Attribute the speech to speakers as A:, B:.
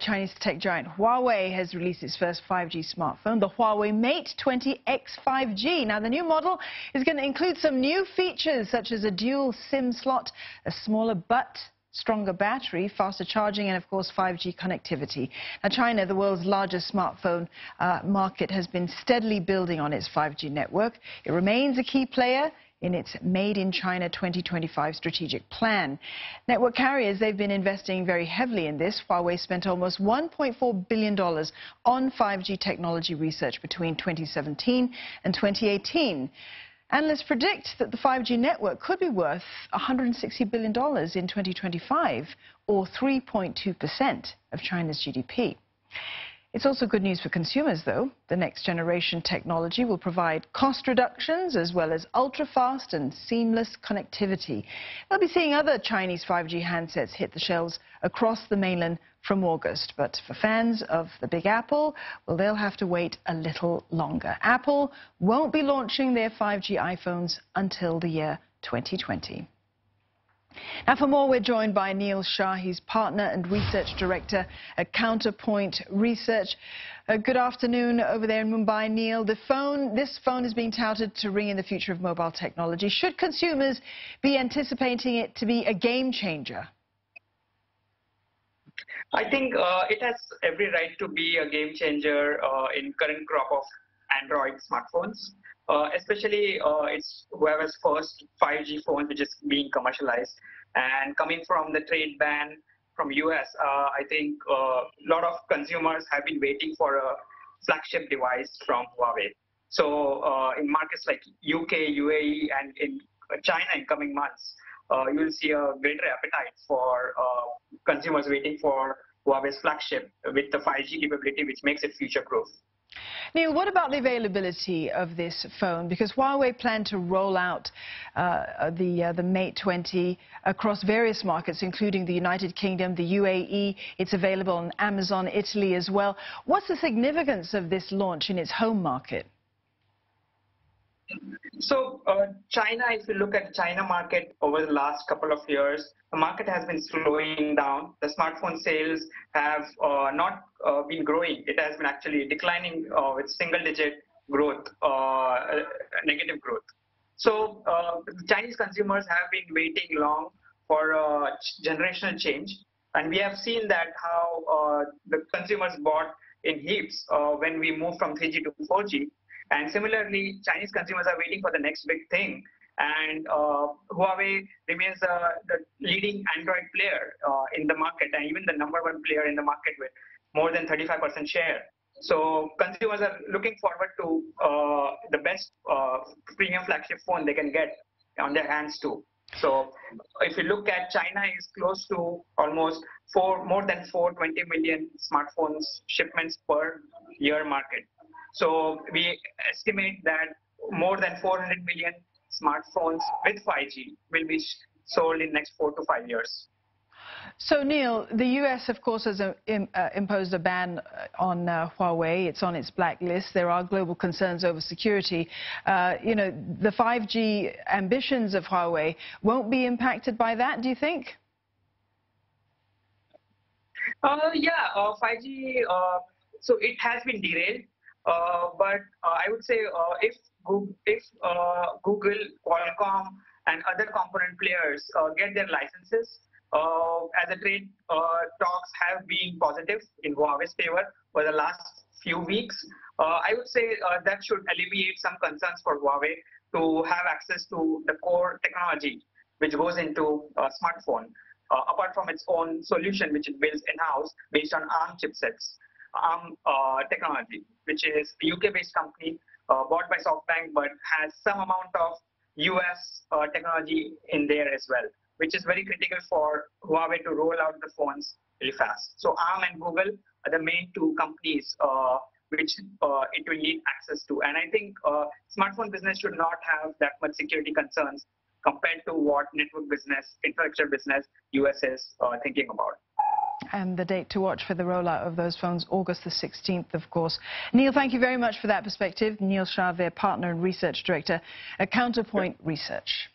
A: Chinese tech giant Huawei has released its first 5G smartphone, the Huawei Mate 20X 5G. Now, the new model is going to include some new features such as a dual SIM slot, a smaller but stronger battery, faster charging, and of course 5G connectivity. Now, China, the world's largest smartphone market, has been steadily building on its 5G network. It remains a key player in its Made in China 2025 strategic plan. Network carriers, they've been investing very heavily in this. Huawei spent almost $1.4 billion on 5G technology research between 2017 and 2018. Analysts predict that the 5G network could be worth $160 billion in 2025, or 3.2% of China's GDP. It's also good news for consumers, though. The next generation technology will provide cost reductions as well as ultra-fast and seamless connectivity. We'll be seeing other Chinese 5G handsets hit the shelves across the mainland from August. But for fans of the Big Apple, well, they'll have to wait a little longer. Apple won't be launching their 5G iPhones until the year 2020. Now, for more, we're joined by Neil Shah. He's partner and research director at Counterpoint Research. Good afternoon over there in Mumbai, Neil. This phone is being touted to ring in the future of mobile technology. Should consumers be anticipating it to be a game changer?
B: I think it has every right to be a game changer in current crop of Android smartphones. Especially it's Huawei's first 5G phone which is being commercialized, and coming from the trade ban from US, I think a lot of consumers have been waiting for a flagship device from Huawei. So in markets like UK, UAE, and in China in coming months, you will see a greater appetite for consumers waiting for Huawei's flagship with the 5G capability, which makes it future-proof.
A: Neil, what about the availability of this phone? Because Huawei planned to roll out the Mate 20 across various markets, including the United Kingdom, the UAE. It's available on Amazon, Italy as well. What's the significance of this launch in its home market?
B: So China, if you look at the China market over the last couple of years, the market has been slowing down. The smartphone sales have not been growing. It has been actually declining with single-digit growth, negative growth. So Chinese consumers have been waiting long for generational change. And we have seen that how the consumers bought in heaps when we moved from 3G to 4G. And similarly, Chinese consumers are waiting for the next big thing. And Huawei remains the leading Android player in the market, and even the #1 player in the market with more than 35% share. So consumers are looking forward to the best premium flagship phone they can get on their hands too. So if you look at China, is close to almost more than 420 million smartphones shipments per year market. So we estimate that more than 400 million smartphones with 5G will be sold in the next 4 to 5 years.
A: So, Neil, the US, of course, has imposed a ban on Huawei. It's on its blacklist. There are global concerns over security. You know, the 5G ambitions of Huawei won't be impacted by that, do you think?
B: Yeah, 5G, so it has been derailed. But I would say if Google, Qualcomm, and other component players get their licenses, as the trade talks have been positive in Huawei's favor for the last few weeks, I would say that should alleviate some concerns for Huawei to have access to the core technology which goes into a smartphone, apart from its own solution which it builds in-house based on ARM chipsets. ARM technology, which is a UK-based company bought by SoftBank, but has some amount of US technology in there as well, which is very critical for Huawei to roll out the phones really fast. So ARM and Google are the main two companies which it will need access to. And I think smartphone business should not have that much security concerns compared to what network business, infrastructure business, US is thinking about.
A: And the date to watch for the rollout of those phones, August the 16th, of course. Neil, thank you very much for that perspective. Neil Shah, their partner and research director at Counterpoint Research.